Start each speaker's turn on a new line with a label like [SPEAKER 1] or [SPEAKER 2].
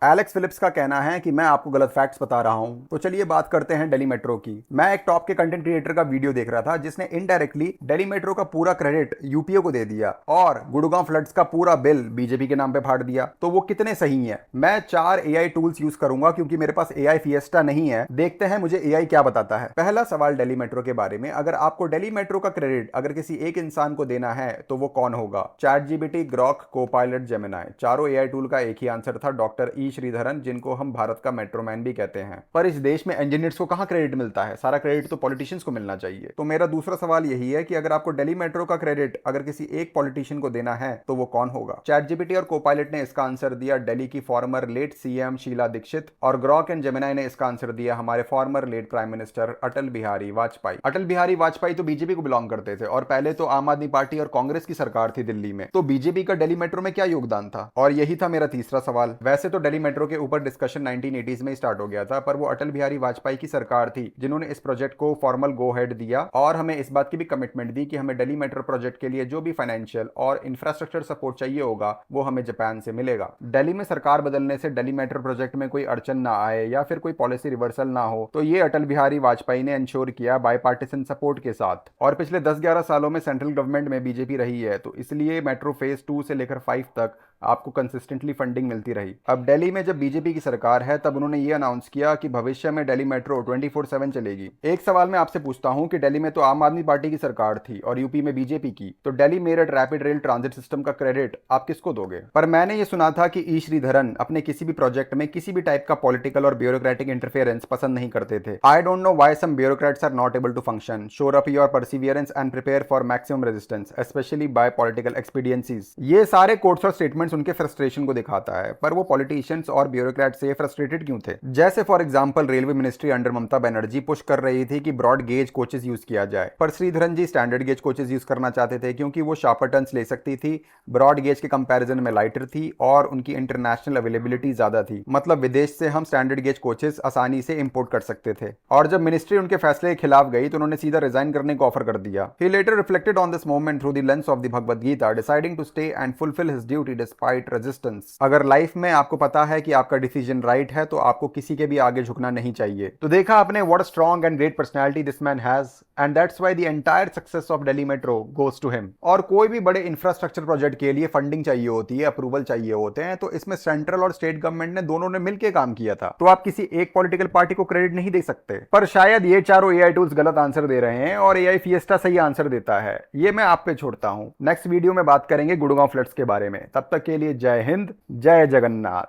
[SPEAKER 1] Alex Philips का कहना है कि मैं आपको गलत फैक्ट्स बता रहा हूं। तो चलिए बात करते हैं दिल्ली मेट्रो की। मैं एक टॉप के कंटेंट क्रिएटर का वीडियो देख रहा था जिसने इनडायरेक्टली दिल्ली मेट्रो का पूरा क्रेडिट यूपीए को दे दिया और गुड़गांव फ्लड्स का पूरा बिल बीजेपी के नाम पे फाड़ दिया। तो वो कितने सही है? मैं 4 एआई टूल्स यूज करूंगा क्योंकि मेरे पास एआई फिएस्टा नहीं है। देखते हैं मुझे एआई क्या बताता है। पहला सवाल दिल्ली मेट्रो के बारे में, अगर आपको दिल्ली मेट्रो का क्रेडिट अगर किसी एक इंसान को देना है तो वो कौन होगा? Chat GPT, Grok, Copilot, Gemini, चारों एआई टूल का एक ही आंसर था, डॉक्टर ई श्रीधरन, जिनको हम भारत का मेट्रोमैन भी कहते हैं। पर इस देश में इंजीनियर्स को कहां क्रेडिट मिलता है? सारा क्रेडिट तो पॉलिटिशियंस को मिलना चाहिए। तो मेरा दूसरा सवाल यही है कि अगर आपको दिल्ली मेट्रो का क्रेडिट अगर किसी एक पॉलिटिशियन को देना है तो वो कौन होगा? चैट जीपीटी और कोपायलट ने इसका आंसर दिया दिल्ली की former late CM Sheila Dikshit, और ग्रॉक एंड जेमिनाई ने इसका आंसर दिया हमारे former late prime minister Atal Bihari Vajpayee. Atal Bihari Vajpayee तो बीजेपी को बिलोंग करते थे और पहले तो आम आदमी पार्टी और कांग्रेस की सरकार थी दिल्ली में। तो बीजेपी का दिल्ली मेट्रो में क्या योगदान था? और यही था मेरा तीसरा सवाल। वैसे तो दिल्ली मेट्रो के ऊपर डिस्कशन 1980s में स्टार्ट हो गया था, पर वो अटल बिहारी वाजपेयी की सरकार थी जिन्होंने इस प्रोजेक्ट को फॉर्मल गो हेड दिया और हमें इस बात की भी कमिटमेंट दी कि हमें दिल्ली मेट्रो प्रोजेक्ट के लिए जो भी फाइनेंशियल और इंफ्रास्ट्रक्चर सपोर्ट चाहिए होगा वो हमें जापान से मिलेगा। दिल्ली में सरकार बदलने से दिल्ली मेट्रो प्रोजेक्ट में कोई अड़चन ना आए या फिर कोई पॉलिसी रिवर्सल ना हो, तो ये अटल बिहारी वाजपेयी ने इंश्योर किया बाईपार्टिसन सपोर्ट के साथ। और पिछले 10-11 सालों में सेंट्रल गवर्नमेंट में बीजेपी रही है, तो इसलिए मेट्रो फेज 2 से लेकर 5 तक आपको कंसिस्टेंटली फंडिंग मिलती रही। अब दिल्ली में जब बीजेपी की सरकार है तब उन्होंने ये अनाउंस किया कि भविष्य में दिल्ली मेट्रो 24/7 चलेगी। एक सवाल मैं आपसे पूछता हूं कि दिल्ली में तो आम आदमी पार्टी की सरकार थी और यूपी में बीजेपी की, तो Delhi Meerut rapid rail transit system का क्रेडिट आप किसको दोगे? पर मैंने ये सुना था कि ई श्रीधरन अपने किसी भी प्रोजेक्ट में किसी भी टाइप का पॉलिटिकल और ब्यूरोक्रेटिक इंटरफेरेंस पसंद नहीं करते थे। I don't know why some bureaucrats are not able to function, shore up your perseverance and prepare for maximum resistance specially by political expediencies. ये सारे कोट्स और स्टेटमेंट्स उनके फ्रस्ट्रेशन को दिखाता है। पर वो पॉलिटिशियंस और ब्यूरोक्रेट से फ्रस्ट्रेटेड क्यों थे? जैसे for example railway ministry under Mamata Banerjee push कर रही थी कि ब्रॉड गेज कोचेस यूज किया जाए, पर श्रीधरन जी स्टैंडर्ड गेज कोचेस यूज करना चाहते थे क्योंकि वो शार्पर टर्न्स ले सकती थी, ब्रॉड गेज के कंपैरिजन में लाइटर थी और उनकी इंटरनेशनल अवेलेबिलिटी ज्यादा थी। मतलब विदेश से हम स्टैंडर्ड गेज कोचेस आसानी से इंपोर्ट कर सकते थे। और जब मिनिस्ट्री उनके फैसले के खिलाफ गई तो उन्होंने सीधा रिजाइन करने को ऑफर कर दिया। He later reflected on this movement through the lens of the Bhagavad Gita, deciding to stay and fulfil his duty despite resistance. अगर लाइफ में आपको पता है कि आपका डिसीजन राइट है तो आपको किसी के भी आगे झुकना नहीं चाहिए। तो देखा आपने what strong and great personality this man has, and that's why the entire success of Delhi metro goes to him. और कोई भी बड़े इंफ्रास्ट्रक्चर प्रोजेक्ट के लिए फंडिंग चाहिए होती है, अप्रूवल चाहिए होते हैं, तो इसमें सेंट्रल और स्टेट गवर्नमेंट ने दोनों ने मिलकर काम किया था। तो आप किसी एक पॉलिटिकल पार्टी को क्रेडिट नहीं दे सकते। पर शायद ये चारों एआई टूल्स गलत आंसर दे रहे हैं और एआई फिएस्टा सही आंसर देता है। ये मैं आप पे छोड़ता हूं। नेक्स्ट वीडियो में बात करेंगे गुड़गांव फ्लड्स के बारे में। तब तक के लिए जय हिंद, जय जगन्नाथ।